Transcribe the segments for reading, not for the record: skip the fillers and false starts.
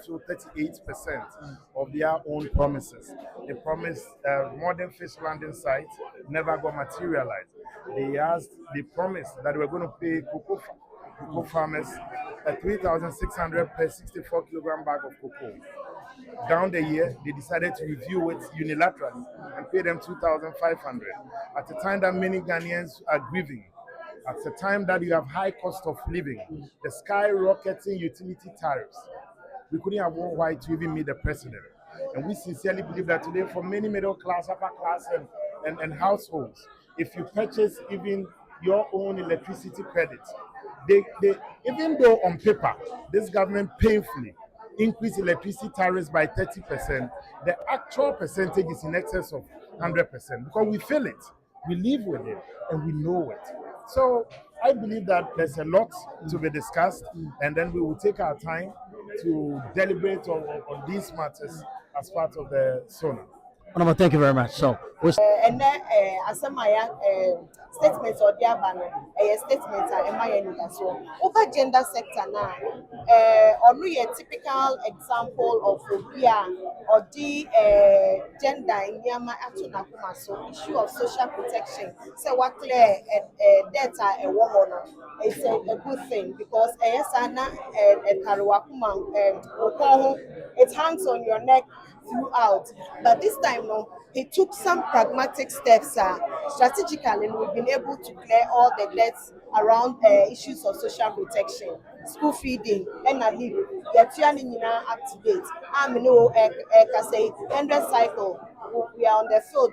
to 38% of their own promises. They promised modern fish landing site, never got materialized. They promised that they were going to pay cocoa farmers 3,600 per 64-kilogram bag of cocoa. Down the year, they decided to review it unilaterally and pay them 2,500. At the time that many Ghanaians are grieving, at the time that you have high cost of living, the skyrocketing utility tariffs, we couldn't have one white to even meet the president. And we sincerely believe that today, for many middle class, upper class, and households, if you purchase even your own electricity credit, they even though on paper, this government painfully increase electricity tariffs by 30%, the actual percentage is in excess of 100% because we feel it, we live with it, and we know it. So I believe that there's a lot to be discussed, and then we will take our time to deliberate on these matters as part of the SONA. Honorable, thank you very much. So, and then Asamaya statements or the banner, a statement and my so over gender sector now, only a typical example of Obia or the gender in Yama Atuna so issue of social protection. So what clear data a woman is a good thing because Sana and Taruakuma it hangs on your neck throughout. But this time, no, he took some pragmatic steps strategically, and we've been able to clear all the debts around issues of social protection, school feeding, and I leave. Get you up to date. I'm no, say 100 cycle. We are on the field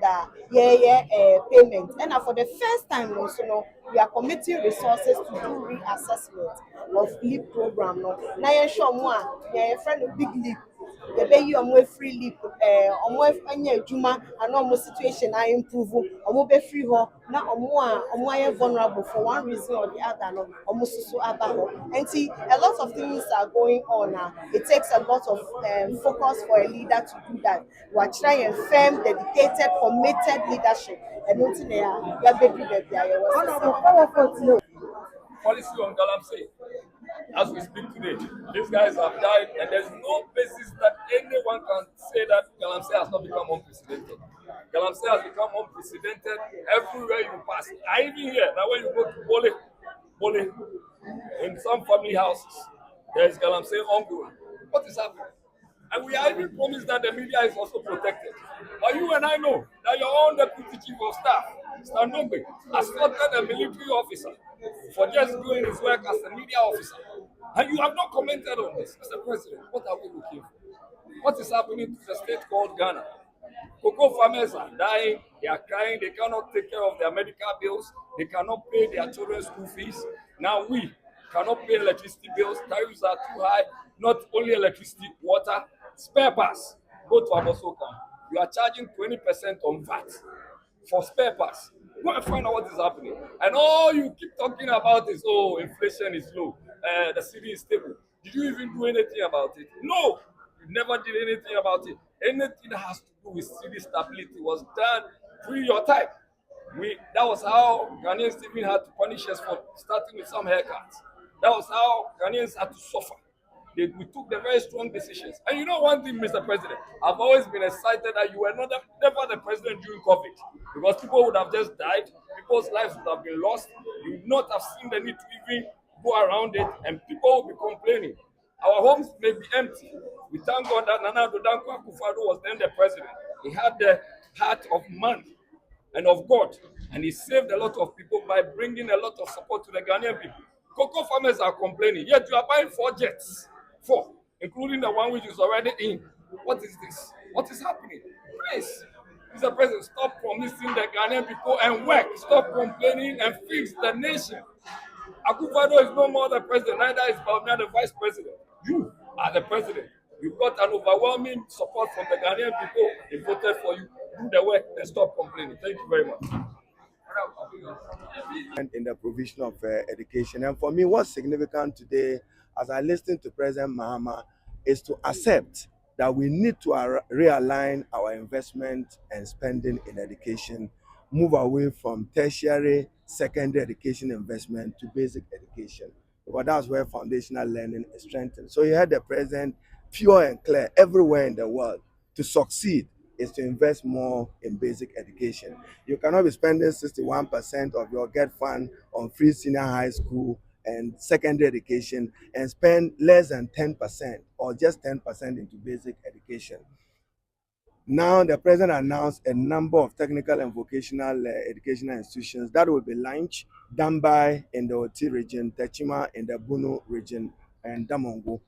payment. And for the first time also, no, we are committing resources to do reassessment of LEAP program. No, now you're sure more. You're a friend of big LEAP. The baby on free leap, on any juma, and almost situation I improve, or be free ho, now or vulnerable for one reason or the other, no, almost so about. And see, a lot of things are going on now. It takes a lot of focus for a leader to do that. We are trying firm, dedicated, committed leadership. And nothing there, we are better than the policy on Galamsey. As we speak today, these guys have died, and there's no basis that anyone can say that Galamsey has not become unprecedented. Galamsey has become unprecedented everywhere you pass. I even here, now when you go to Bole, in some family houses, there's Galamsey ongoing. What is happening? And we are even promised that the media is also protected. But you and I know that your own deputy chief of staff, Stanogbe, assaulted a military officer for just doing his work as a media officer. And you have not commented on this, Mr. President. What are we looking for? What is happening to the state called Ghana? Cocoa farmers are dying, they are crying, they cannot take care of their medical bills, they cannot pay their children's school fees. Now we cannot pay electricity bills, tariffs are too high, not only electricity, water, spare parts. Go to Abosoka. You are charging 20% on VAT for spare parts. Go and find out what is happening. And all you keep talking about is, oh, inflation is low, the city is stable. Did you even do anything about it? No, you never did anything about it. Anything that has to do with city stability was done through your time. That was how Ghanaians even had to punish us for starting with some haircuts. That was how Ghanaians had to suffer. We took the very strong decisions. And you know one thing, Mr. President, I've always been excited that you were never the president during COVID, because people would have just died, people's lives would have been lost. You would not have seen the need to even go around it, and people would be complaining. Our homes may be empty. We thank God that Nana Dodanko Akufo-Addo was then the president. He had the heart of man and of God, and he saved a lot of people by bringing a lot of support to the Ghanaian people. Cocoa farmers are complaining, yet you are buying 4 jets. 4, including the one which is already in. What is this? What is happening? Please, Mr. President, stop promising the Ghanaian people and work. Stop complaining and fix the nation. Akufo-Addo is no more the president, neither is Bawumia the vice president. You are the president. You got an overwhelming support from the Ghanaian people. They voted for you. Do the work and stop complaining. Thank you very much. And in the provision of education. And for me, what's significant today, as I listen to President Mahama, is to accept that we need to realign our investment and spending in education, move away from tertiary, secondary education investment to basic education, because that's where foundational learning is strengthened. So you heard the President pure and clear everywhere in the world. To succeed is to invest more in basic education. You cannot be spending 61% of your GET fund on free senior high school and secondary education and spend less than 10% or just 10% into basic education. Now, the president announced a number of technical and vocational educational institutions that will be launched: Dambai in the Oti region, Techima in the Bunu region, and Damongo.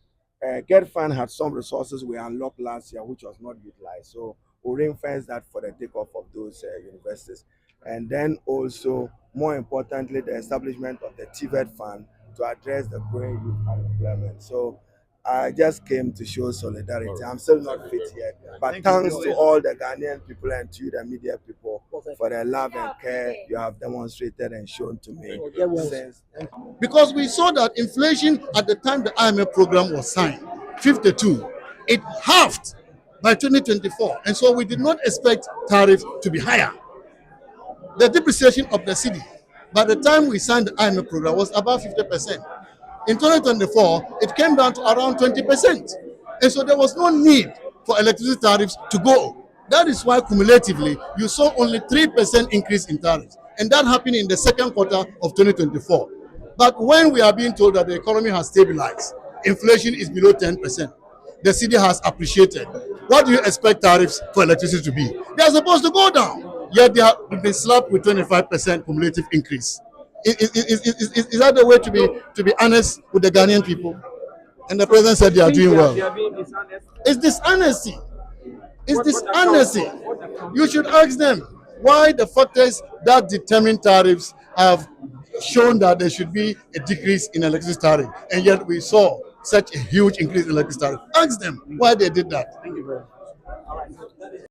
GET Fund had some resources we unlocked last year, which was not utilized. So we ring-fence that for the takeoff of those universities. And then also, more importantly, the establishment of the TVET Fund to address the growing youth unemployment. So I just came to show solidarity. I'm still not fit yet, but thanks to all the Ghanaian people and to the media people for the love and care you have demonstrated and shown to me since. Because we saw that inflation at the time the IMF program was signed, 52, it halved by 2024, and so we did not expect tariffs to be higher. The depreciation of the cedi by the time we signed the IMF program was about 50%. In 2024, it came down to around 20%. And so there was no need for electricity tariffs to go. That is why cumulatively, you saw only 3% increase in tariffs. And that happened in the second quarter of 2024. But when we are being told that the economy has stabilized, inflation is below 10%, the cedi has appreciated, what do you expect tariffs for electricity to be? They are supposed to go down, yet they have been slapped with 25% cumulative increase. Is that the way to be honest with the Ghanaian people? And the president said they are doing well. It's dishonesty. It's dishonesty. You should ask them why the factors that determine tariffs have shown that there should be a decrease in electricity tariff, and yet we saw such a huge increase in electricity tariff. Ask them why they did that.